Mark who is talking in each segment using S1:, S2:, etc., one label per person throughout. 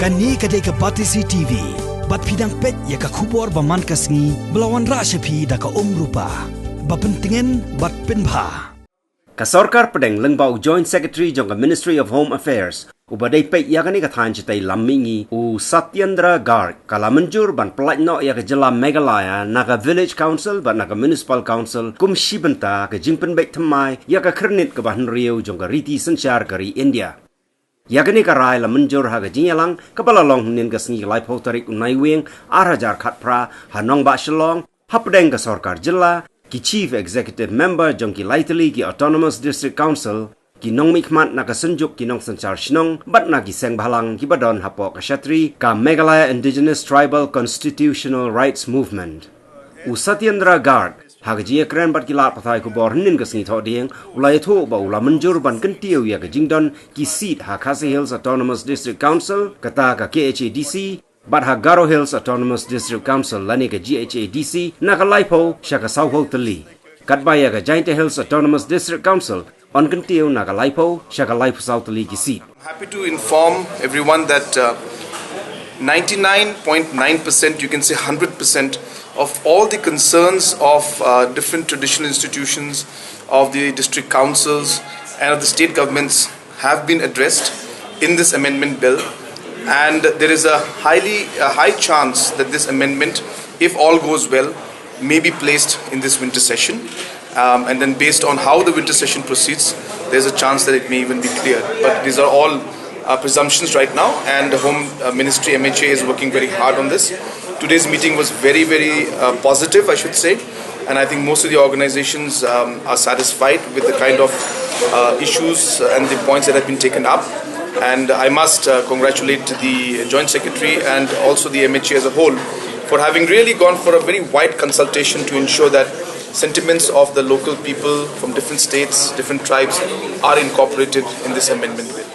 S1: Kani kadai ke Batisi TV. Bat pidang pet ya ka kubor baman kasngi belawan rasyapi da ka rupa. Bapentingan bat penbha.
S2: Ka sarkar pedeng lengbau Joint Secretary jong ka Ministry of Home Affairs ubadai pet ya kani ka than chitai lammingi u Satyendra Garg kala menjur ban pelajno ya ka jela Meghalaya naga Village Council ban naga Municipal Council kum shibenta ka jingpen bek thamai ya ka kernit ka bahan riau jong ka riti sanchar kari India. Yakni karai la menjur haga jinyalang kepala long nin gasngi lai potarik unai wing arajar khatpra hanong ba shalong hapdeng ka sarkar jilla ki chief executive member jongki laitali ki autonomous district council ki nong mikmat na ka senjuk ki nong sanchar shnong bat na ki seng bhalang ki badon hapo ka shatri ka Meghalaya Indigenous Tribal Constitutional Rights Movement u Satyendra Garg Hagaji keren bat kilat pathai ku bor nin gasngi tho ding ulai tho ba ula menjur ban kentiu ya ka jingdon ki seat ha Khasi Hills Autonomous District Council kata ka KHADC bat ha Garo Hills Autonomous District Council lani ka GHADC na ka laipo sha ka sauho tali katba ya ka Giant Hills Autonomous District Council on kentiu na ka laipo sha ka laipo sau tali ki seat.
S3: I'm happy to inform everyone that 99.9%, you can say 100% of all the concerns of different traditional institutions, of the district councils and of the state governments have been addressed in this amendment bill, and there is a high chance that this amendment, if all goes well, may be placed in this winter session, and then based on how the winter session proceeds, there's a chance that it may even be cleared. But these are all presumptions right now, and the Home Ministry MHA is working very hard on this. Today's meeting was very positive, I should say, and I think most of the organizations are satisfied with the kind of issues and the points that have been taken up. And I must congratulate the Joint Secretary and also the MHA as a whole for having really gone for a very wide consultation to ensure that sentiments of the local people from different states, different tribes are incorporated in this amendment bill.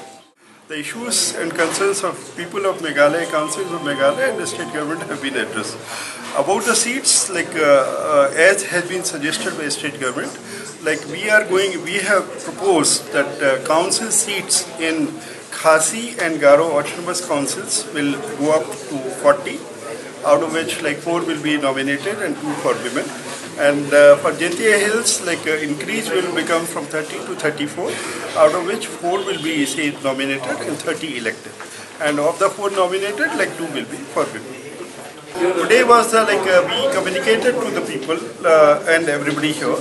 S4: The issues and concerns of people of Meghalaya, councils of Meghalaya and the state government have been addressed. About the seats, as has been suggested by state government, we have proposed that council seats in Khasi and Garo autonomous councils will go up to 40, out of which 4 will be nominated and 2 for women. And for Jaintia Hills, increase will become from 30 to 34, out of which 4 will be nominated and 30 elected. And of the 4 nominated, 2 will be for women. Today was we communicated to the people and everybody here,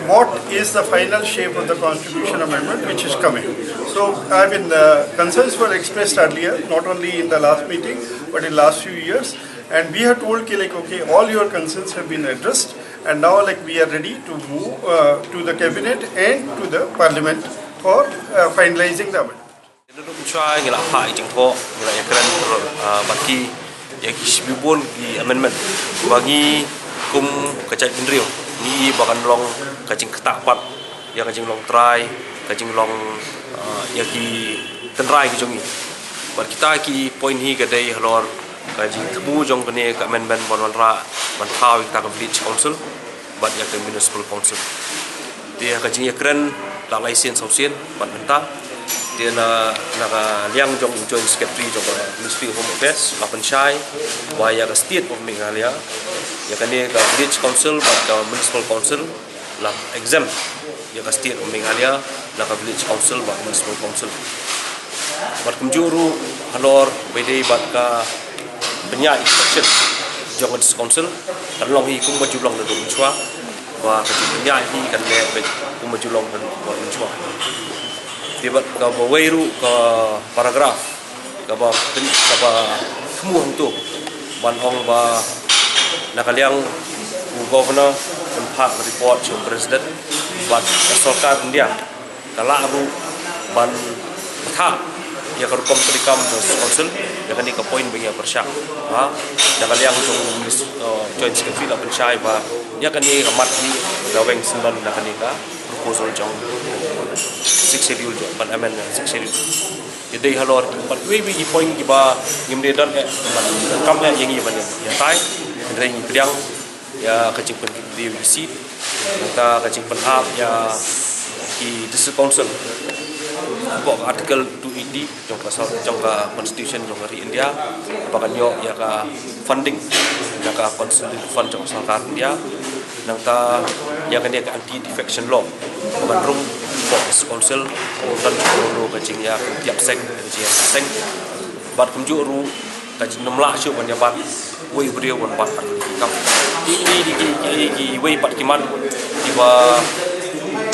S4: what is the final shape of the Constitution Amendment which is coming. So, concerns were expressed earlier, not only in the last meeting, but in last few years. And we have told, okay, all your concerns have been addressed, and now we are ready to move to the cabinet and to the parliament for finalizing the amendment.
S5: Amendment bagi kum kacai pinrio ni bagan long kacing ketapat ya kacing long try kacing long ya ki tenrai ki jongi bar kita ki point hi kadai halor kacing tebu jong kene ka amendment bonwan ra ban thau kita ka village council bat ya ka municipal council dia kacing ya keren la license sausen ban mentah dia na liang jong Joint Secretary jong Ministry of Home Affairs la panchai wa ya ka state of Meghalaya ya kane ka village council ba ka municipal council la exam ya ka state of Meghalaya la ka village council ba municipal council bat kumjuru halor bede bat ka penya inspection jong council kan long hi kum baju long da dum chwa wa ka penya hi kan le be kum baju long dan wa chwa tibat ka bawairu ka paragraf ka ba kemuang tu ban hong ba nakaliang governor dan pak report to president bat sarkar India kala ru ban tha ya ka kom trikam council ya kan ka point bagi persyak ha nakaliang tu Joint Secretary la penchai ba ya kan ni ramat ni laweng semban nak ni ka proposal jong 6 schedule jo ban amen 6 schedule jadi halor but we point ki ba ngimde dan ban kam ya yang ban ya tai reng priang ya kacing pen di seat kita kacing pen up ya ki district council bok article 2 subsidi jangka constitution jangka di India bahkan yo ya ka funding jangka constitution fund jangka sarkar India nang ta ya kan dia anti defection law bahkan room box council dan ru kacing ya tiap seng kacing bat kumju ru kacing 6 lah syuk ban bat wei brio ban bat kam di wei bat kiman di ba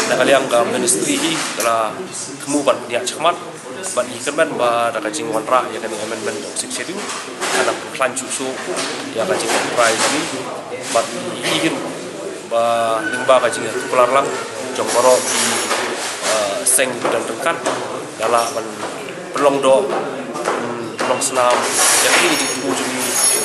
S5: nakaliang ka ministry hi kala kemu ban dia chakmat ban ikan ban ba da kacing wanra ya kan amendment of 6 schedule anak klan cusu ya kacing prize ni bat ihin ba lingba kacing kelar lang jongkoro di seng dan tengkat dala ban pelong do long senam yang ini di ujung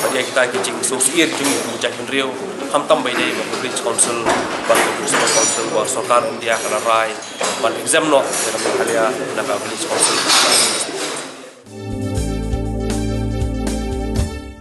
S5: pada kita kicing sosial di ujung Cak Penriu ham tambah ini British Council bagi British Council buat sarkar India kala rai ban exam no dalam alia nak British Council